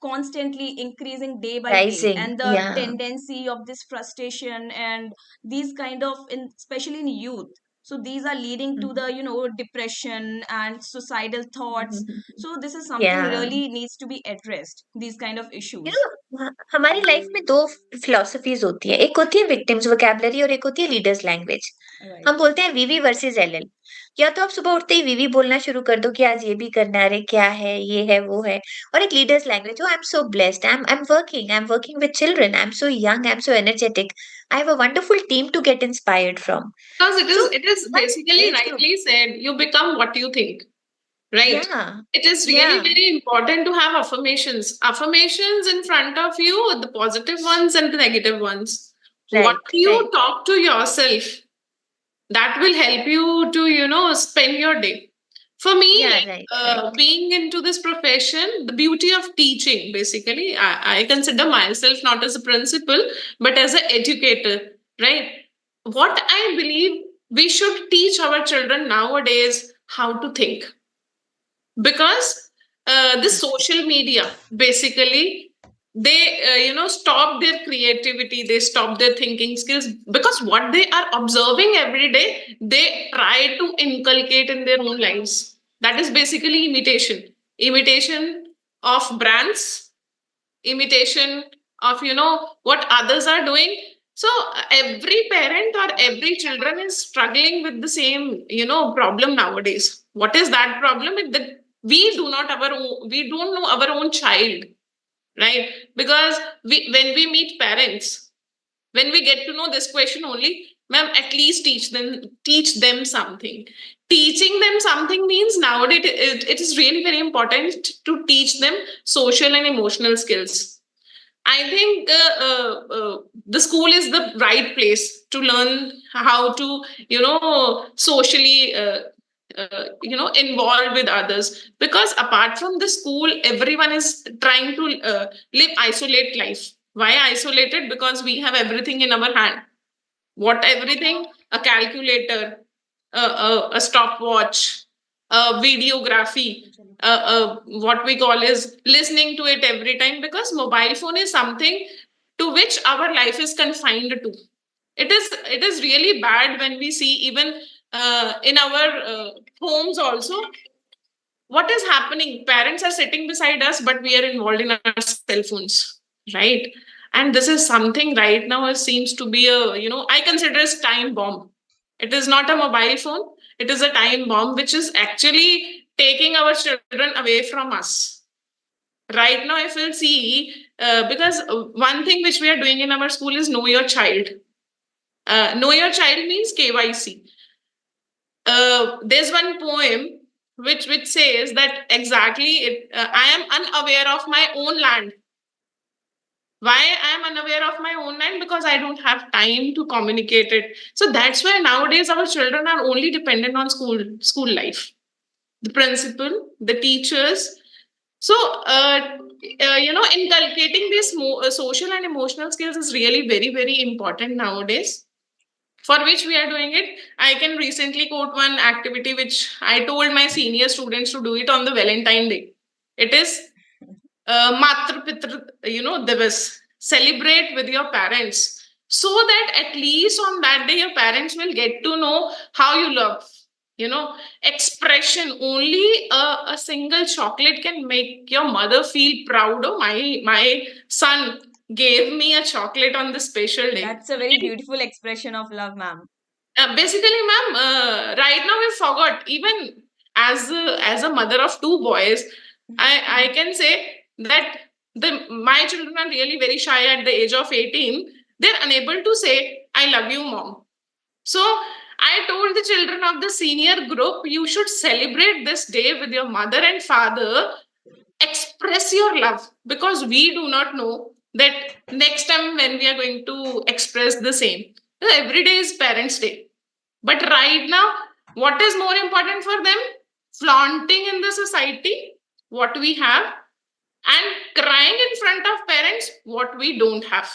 S1: constantly increasing day by day,
S4: Rising,
S1: and the
S4: yeah.
S1: tendency of this frustration and these kind of especially in youth, so these are leading to the depression and suicidal thoughts. So this is something
S4: Yeah.
S1: really needs to be addressed, these kind of
S4: You
S1: issues.
S4: know, हमारी life में दो philosophies होती है. एक होती है victims vocabulary और एक होती है लीडर्स लैंग्वेज.
S1: Right.
S4: हम बोलते हैं वीवी वर्सेस एलएल. या तो आप सुबह उठते ही वीवी बोलना शुरू कर दो कि आज ये भी करना है, अरे क्या है, ये है, वो है. और एक leaders language, I am so blessed, I am working with children, I am so young, I am so energetic, I have a wonderful team to get inspired from.
S2: Because
S4: So
S2: it is
S4: one
S2: basically
S4: needs to,
S2: rightly said, you become what you think, right?
S4: yeah,
S2: It is really
S4: yeah,
S2: very important to have affirmations. Affirmations in front of you, the positive ones and the negative ones.
S4: right,
S2: What you
S4: right,
S2: talk to yourself, that will help you to, spend your day. For me,
S4: yeah,
S2: like,
S4: right, right.
S2: being into this profession, the beauty of teaching, basically, I consider myself not as a principal, but as an educator, right? What I believe we should teach our children nowadays how to think. Because the social media, basically, they, stop their creativity, they stop their thinking skills, because what they are observing every day, they try to inculcate in their own lives. That is basically imitation of brands, imitation of what others are doing. So every parent or every children is struggling with the same problem nowadays. What is that problem? That we don't know our own child, right? Because when we meet parents, when we get to know this question only, ma'am, at least teach them something. Teaching them something means nowadays it is really very important to teach them social and emotional skills. I think the school is the right place to learn how to, socially, involve with others. Because apart from the school, everyone is trying to live isolate life. Why isolated? Because we have everything in our hand. What everything? A calculator, a stopwatch, a videography, what we call is listening to it every time, because mobile phone is something to which our life is confined to. It is really bad when we see even in our homes also what is happening. Parents are sitting beside us, but we are involved in our cell phones, right? And this is something right now it seems to be a, I consider as time bomb. It is not a mobile phone. It is a time bomb, which is actually taking our children away from us. Right now, if you'll see, because one thing which we are doing in our school is know your child. Know your child means KYC. There's one poem which says that exactly I am unaware of my own land. Why I am unaware of my own land? Because I don't have time to communicate it. So that's why nowadays our children are only dependent on school life, the principal, the teachers. So inculcating these social and emotional skills is really very very important nowadays, for which we are doing it. I can recently quote one activity which I told my senior students to do it on the Valentine Day. It is Matra Pitra, Divas. Celebrate with your parents, so that at least on that day your parents will get to know how you love. Expression. Only a single chocolate can make your mother feel proud. Oh, my son gave me a chocolate on this special day.
S1: That's a very beautiful expression of love, ma'am.
S2: Basically, ma'am, right now we forgot. Even as a mother of two boys, I can say that my children are really very shy at the age of 18. They're unable to say "I love you, mom." So I told the children of the senior group, you should celebrate this day with your mother and father. Express your love, because we do not know that next time when we are going to express the same. Every day is Parents' Day. But right now, what is more important for them? Flaunting in the society what we have, and crying in front of parents what we don't have.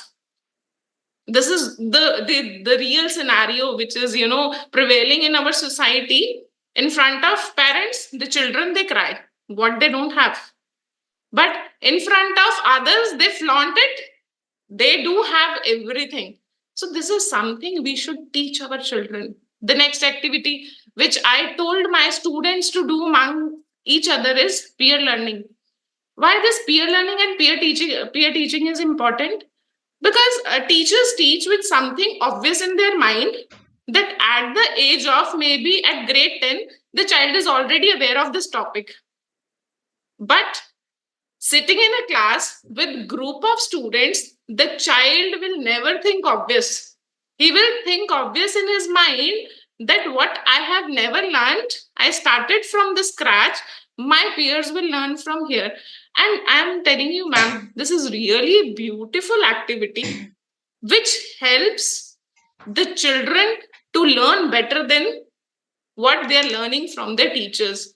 S2: This is the real scenario which is prevailing in our society. In front of parents, the children, they cry what they don't have, but in front of others they flaunt it. They do have everything. So this is something we should teach our children. The next activity which I told my students to do among each other is peer learning. Why this peer learning and peer teaching is important? Because teachers teach with something obvious in their mind, that at the age of maybe at grade 10 the child is already aware of this topic. But sitting in a class with group of students, the child will never think obvious. He will think obvious in his mind that what I have never learned, I started from the scratch, my peers will learn from here. And I'm telling you, ma'am, this is really a beautiful activity which helps the children to learn better than what they are learning from their teachers.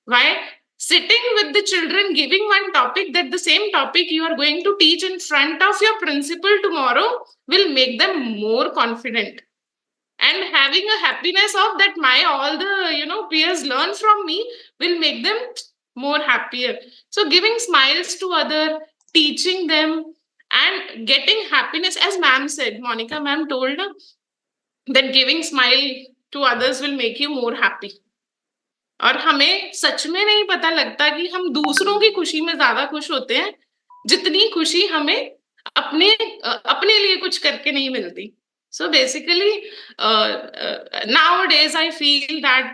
S2: Why? Sitting with the children, giving one topic, that the same topic you are going to teach in front of your principal tomorrow will make them more confident. And having a happiness of that, my all the peers learn from me, will make them more happier. So giving smiles to other, teaching them, and getting happiness, as ma'am said, Monica ma'am told that giving smile to others will make you more happy. और हमें सच में नहीं पता लगता कि हम दूसरों की खुशी में ज्यादा खुश होते हैं, जितनी खुशी हमें अपने लिए कुछ करके नहीं मिलती. So basically, nowadays I feel that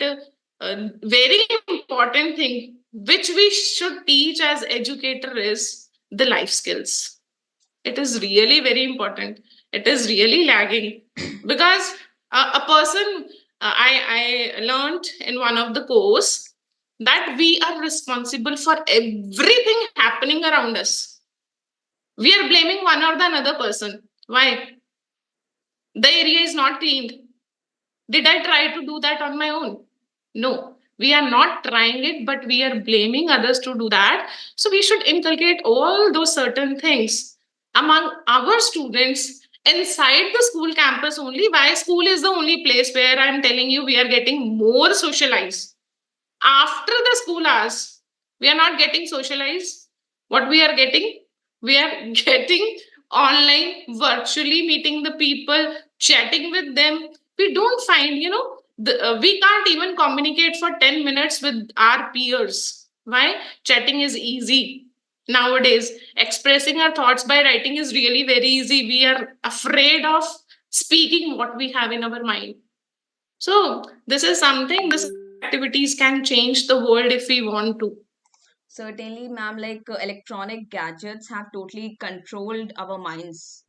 S2: very important thing which we should teach as educator is the life skills. It is really very important. It is really lagging because a person, I learned in one of the course that we are responsible for everything happening around us. We are blaming one or the another person. Why? The area is not cleaned. Did I try to do that on my own? No, we are not trying it, but we are blaming others to do that. So we should inculcate all those certain things among our students inside the school campus only. Why school is the only place where I'm telling you we are getting more socialized. After the school hours, we are not getting socialized. What we are getting? We are getting online, virtually meeting the people, chatting with them. We don't find, we can't even communicate for 10 minutes with our peers. Why? Chatting is easy. Nowadays, expressing our thoughts by writing is really very easy. We are afraid of speaking what we have in our mind. So, this is something, this activities can change the world if we want to.
S1: Certainly, ma'am, like electronic gadgets have totally controlled our minds,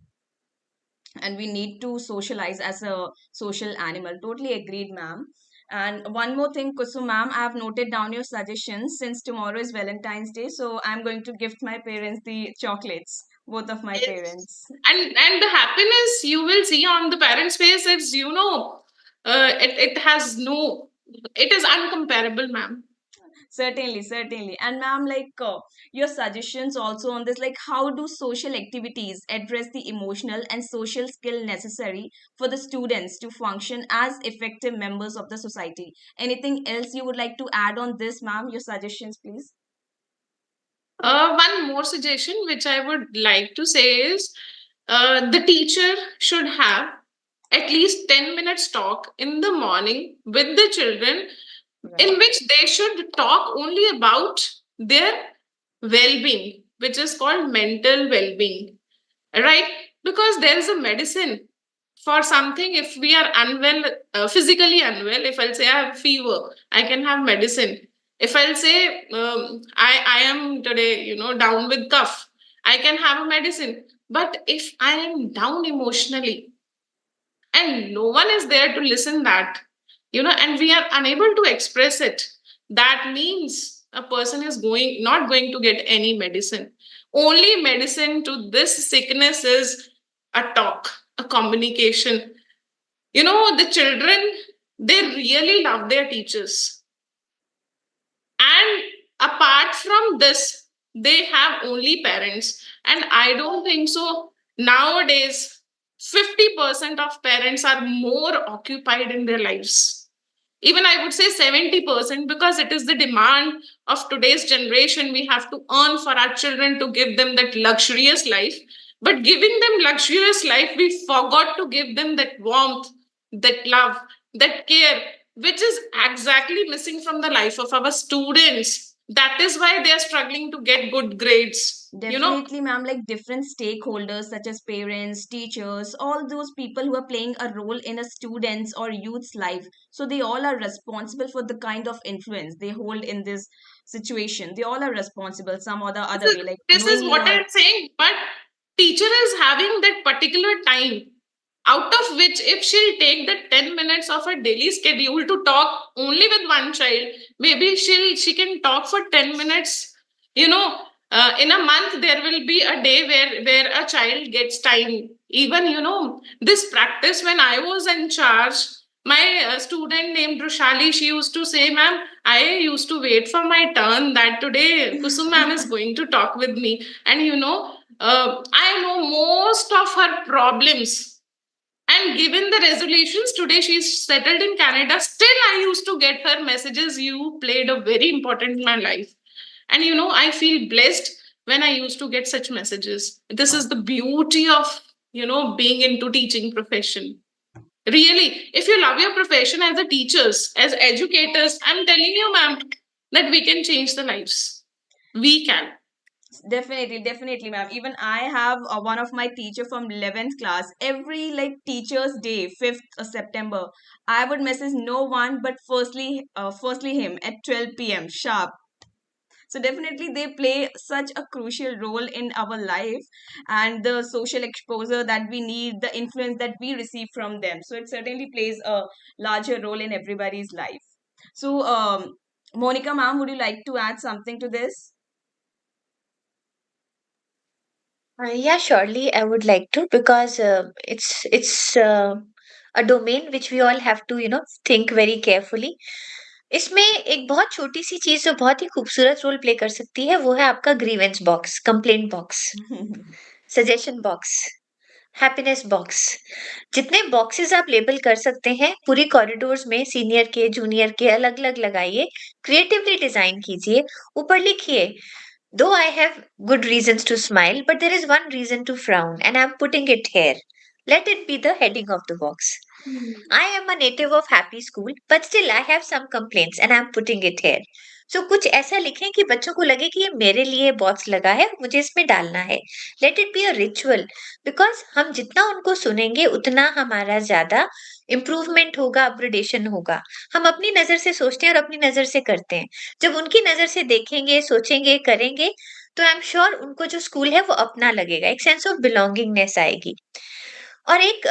S1: and we need to socialize as a social animal. Totally agreed, ma'am. And one more thing, Kusum, ma'am, I have noted down your suggestions since tomorrow is Valentine's Day, so I'm going to gift my parents the chocolates, both of my
S2: Yes.
S1: parents.
S2: And the happiness you will see on the parents' face is, it has no, it is uncomparable, ma'am.
S1: Certainly, certainly. And ma'am, like your suggestions also on this, like how do social activities address the emotional and social skill necessary for the students to function as effective members of the society? Anything else you would like to add on this, ma'am? Your suggestions, please.
S2: One more suggestion which I would like to say is the teacher should have at least 10 minutes talk in the morning with the children,
S1: Right.
S2: in which they should talk only about their well-being, which is called mental well-being, right? Because there is a medicine for something. If we are unwell, physically unwell, if I'll say I have fever, I can have medicine. If I'll say I am today, down with cough, I can have a medicine. But if I am down emotionally and no one is there to listen that, and we are unable to express it, that means a person is going not going to get any medicine. Only medicine to this sickness is a talk, a communication. The children, they really love their teachers. And apart from this, they have only parents. And I don't think so. Nowadays, 50% of parents are more occupied in their lives. Even I would say 70%, because it is the demand of today's generation. We have to earn for our children to give them that luxurious life. But giving them luxurious life, we forgot to give them that warmth, that love, that care, which is exactly missing from the life of our students. That is why they are struggling to get good grades.
S1: Definitely, ma'am, like different stakeholders such as parents, teachers, all those people who are playing a role in a student's or youth's life. So they all are responsible for the kind of influence they hold in this situation. They all are responsible some or the
S2: This
S1: other
S2: is,
S1: way, like
S2: this is
S1: knowingly
S2: what
S1: or
S2: I'm saying. But teacher is having that particular time, out of which if she'll take the 10 minutes of her daily schedule to talk only with one child, maybe she can talk for 10 minutes. you know in a month there will be a day where a child gets time. Even this practice, when I was in charge, my student named Rushali, she used to say, ma'am, I used to wait for my turn, that today Kusum ma'am is going to talk with me. And I know most of her problems, and given the resolutions, today she's settled in Canada. Still, I used to get her messages. You played a very important in my life. And I feel blessed when I used to get such messages. This is the beauty of, being into teaching profession. Really, if you love your profession as a teachers, as educators, I'm telling you, ma'am, that we can change the lives. We can.
S1: definitely, definitely, ma'am. Even I have one of my teacher from 11th class. Every like Teachers' Day, 5th of September, I would message no one but firstly him at 12 p.m. sharp. So definitely they play such a crucial role in our life, and the social exposure that we need, the influence that we receive from them. So it certainly plays a larger role in everybody's life. So Monica ma'am, would you like to add something to this?
S4: Yeah, surely I would like to, because it's a domain which we all have to think very carefully. इसमें एक बहुत छोटी सी चीज जो बहुत ही खूबसूरत role play कर सकती है, वो है आपका grievance box, complaint box, suggestion box, happiness box. जितने बॉक्सेस आप लेबल कर सकते हैं पूरी कॉरिडोर्स में, सीनियर के जूनियर के अलग अलग लगाइए, क्रिएटिवली डिजाइन कीजिए, ऊपर लिखिए, though I have good reasons to smile, but there is one reason to frown, and I'm putting it here. Let it be the heading of the box. I am a native of happy school, but still I have some complaints, and I'm putting it here. सो कुछ ऐसा लिखें कि बच्चों को लगे कि ये मेरे लिए बॉक्स लगा है, मुझे इसमें डालना है। Let it be a ritual, because हम जितना उनको सुनेंगे उतना हमारा ज्यादा इम्प्रूवमेंट होगा, अपग्रेडेशन होगा। हम अपनी नजर से सोचते हैं और अपनी नजर से करते हैं। जब उनकी नजर से देखेंगे, सोचेंगे, करेंगे, तो आई एम श्योर उनको जो स्कूल है वो अपना लगेगा, एक सेंस ऑफ बिलोंगिंगनेस आएगी। और एक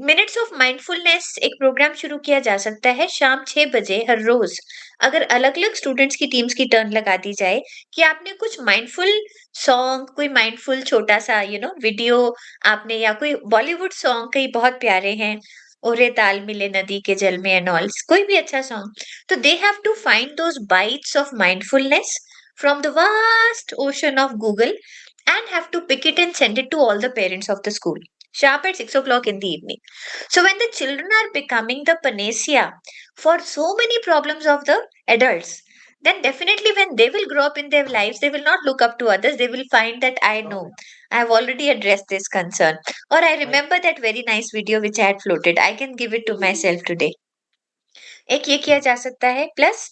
S4: मिनट्स ऑफ माइंडफुलनेस एक प्रोग्राम शुरू किया जा सकता है शाम 6 बजे हर रोज। अगर अलग अलग स्टूडेंट्स की टीम्स की टर्न लगा दी जाए कि आपने कुछ माइंडफुल सॉन्ग, कोई माइंडफुल छोटा सा वीडियो आपने, या कोई बॉलीवुड सॉन्ग कई बहुत प्यारे हैं, ओरे ताल मिले नदी के जल में एंड ऑल, कोई भी अच्छा सॉन्ग, तो they have to find those bites of mindfulness from the vast ocean of Google and have to pick it and send it to all the parents of the school sharp at 6 o'clock in the evening. So when the children are becoming the panacea for so many problems of the adults, then definitely when they will grow up in their lives, they will not look up to others. They will find that I know, I have already addressed this concern. Or I remember that very nice video which I had floated. I can give it to myself today. एक ये किया जा सकता है। Plus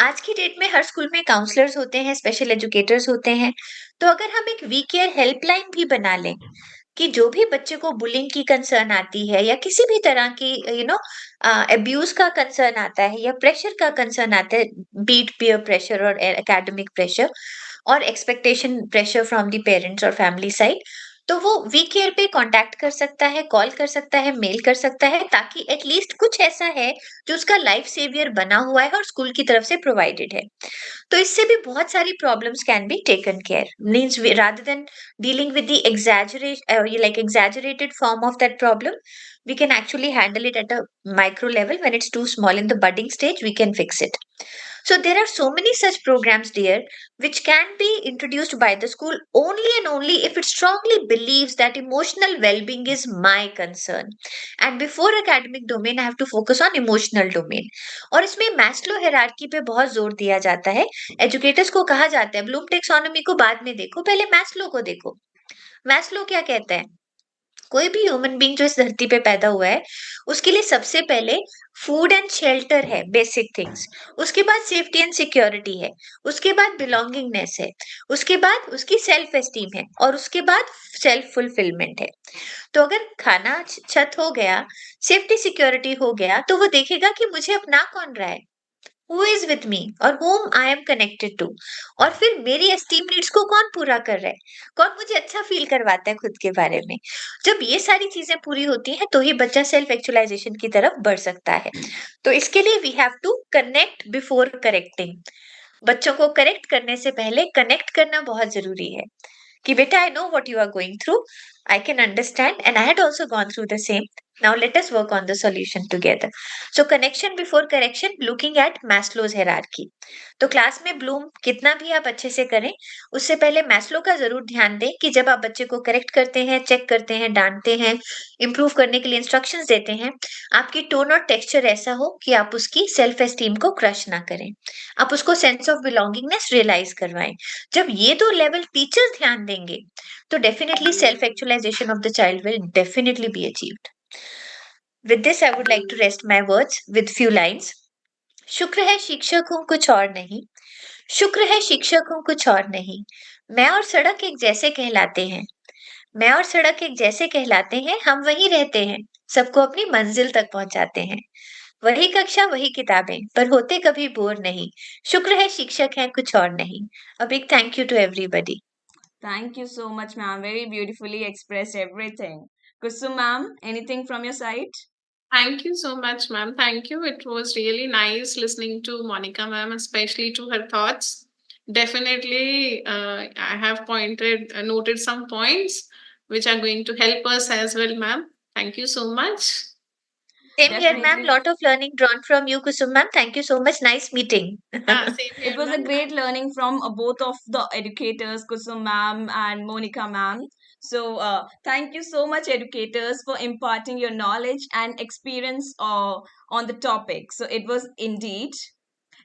S4: आज की date में हर school में काउंसलर्स होते हैं, स्पेशल एजुकेटर्स होते हैं। तो अगर हम एक वी केयर हेल्पलाइन भी बना लें कि जो भी बच्चे को बुलिंग की कंसर्न आती है या किसी भी तरह की अब्यूज का कंसर्न आता है या प्रेशर का कंसर्न आता है, बीट पीयर प्रेशर और एकेडमिक प्रेशर और expectation pressure from the parents और फैमिली साइड, तो वो वी केयर पे कांटेक्ट कर सकता है, कॉल कर सकता है, मेल कर सकता है, ताकि एटलीस्ट कुछ ऐसा है जो उसका लाइफ सेवियर बना हुआ है और स्कूल की तरफ से प्रोवाइडेड है। तो इससे भी बहुत सारी problems can be taken care, means rather than dealing with the exaggerated form of that problem, we can actually handle it at a micro level. When it's too small in the budding stage, we can fix it. So there are so many such programs, dear, which can be introduced by the school only and only if it strongly believes that emotional well-being is my concern. And before academic domain, I have to focus on emotional domain. और इसमें Maslow hierarchy पे बहुत जोर दिया जाता है। Educators को कहा जाता है ब्लूम टेक्सोनोमी को बाद में देखो, पहले मैस्लो को देखो। मैस्लो क्या कहता है? कोई भी ह्यूमन बीइंग जो इस धरती पे पैदा हुआ है, उसके लिए सबसे पहले फूड एंड शेल्टर है, बेसिक थिंग्स। उसके बाद सेफ्टी एंड सिक्योरिटी है, उसके बाद बिलोंगिंगनेस है, उसके बाद उसकी सेल्फ एस्टीम है, और उसके बाद सेल्फ फुलफिलमेंट है। तो अगर खाना छत हो गया, सेफ्टी सिक्योरिटी हो गया, तो वो देखेगा कि मुझे अपना कौन रहा है, हु इज विथ मी और whom I am connected to, और फिर मेरी एस्टीम नीड्स को कौन पूरा कर रहा है, कौन मुझे अच्छा फील करवाता है खुद के बारे में। जब ये सारी चीजें पूरी होती हैं तो ही बच्चा सेल्फ एक्चुअलाइजेशन की तरफ बढ़ सकता है। तो इसके लिए we have to connect before correcting. बच्चों को करेक्ट करने से पहले कनेक्ट करना बहुत जरूरी है कि बेटा I know what you are going through, I can understand and I had also gone through the same, now let us work on the solution together. So connection before correction, looking at Maslow's hierarchy. तो class में Bloom कितना भी आप अच्छे से करें, उससे पहले मैस्लो का जरूर ध्यान दें कि जब आप बच्चे को करेक्ट करते हैं, चेक करते हैं, डांटते हैं, इम्प्रूव करने के लिए इंस्ट्रक्शंस देते हैं, आपकी टोन और टेक्सचर ऐसा हो कि आप उसकी सेल्फ एस्टीम को क्रश ना करें, आप उसको सेंस ऑफ बिलोंगिंगनेस रियलाइज करवाएं। जब ये दो लेवल टीचर्स ध्यान देंगे, तो definitely self actualization of the child will definitely be achieved. With this, I would like to rest my words with few lines. शुक्र है शिक्षक हूँ कुछ और नहीं, शुक्र है शिक्षक हूँ कुछ और नहीं, मैं और सड़क एक जैसे कहलाते हैं, मैं और सड़क एक जैसे कहलाते हैं, हम वहीं रहते हैं, सबको अपनी मंजिल तक पहुंचाते हैं, वही कक्षा वही किताबें, पर होते कभी बोर नहीं, शुक्र है शिक्षक हैं कुछ और नहीं। A big thank you to everybody.
S1: Thank you so much, ma'am. Very beautifully expressed everything. Kusum, ma'am, anything from your side?
S2: Thank you so much, ma'am. Thank you. It was really nice listening to Monica, ma'am, especially to her thoughts. Definitely, I have noted some points which are going to help us as well, ma'am. Thank you so much.
S4: Same here, ma'am.
S1: Definitely.
S4: Lot of learning drawn from you, Kusum, ma'am. Thank you so much. Nice meeting.
S2: Same here,
S1: It was a
S2: ma'am.
S1: great learning from both of the educators, Kusum ma'am and Monica ma'am. So, thank you so much, educators, for imparting your knowledge and experience on the topic. So, it was indeed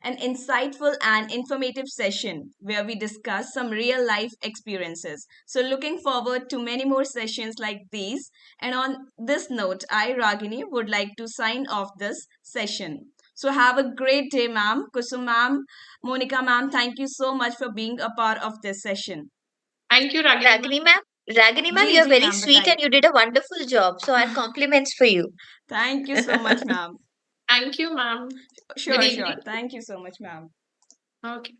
S1: an insightful and informative session where we discussed some real life experiences. So, looking forward to many more sessions like these. And on this note, I, Ragini, would like to sign off this session. So have a great day, ma'am. Kusum ma'am, Monica ma'am, thank you so much for being a part of this session.
S2: Thank you, Ragini.
S4: Ragini ma'am,
S1: ji
S4: you're
S1: ji
S4: very
S1: ma'am
S4: sweet and
S1: बताइए.
S4: you did a wonderful job. So our compliments for you.
S1: Thank you so much, ma'am.
S2: Thank you, ma'am. Good
S1: Sure,
S2: evening.
S1: sure. Thank you so much, ma'am.
S2: Okay.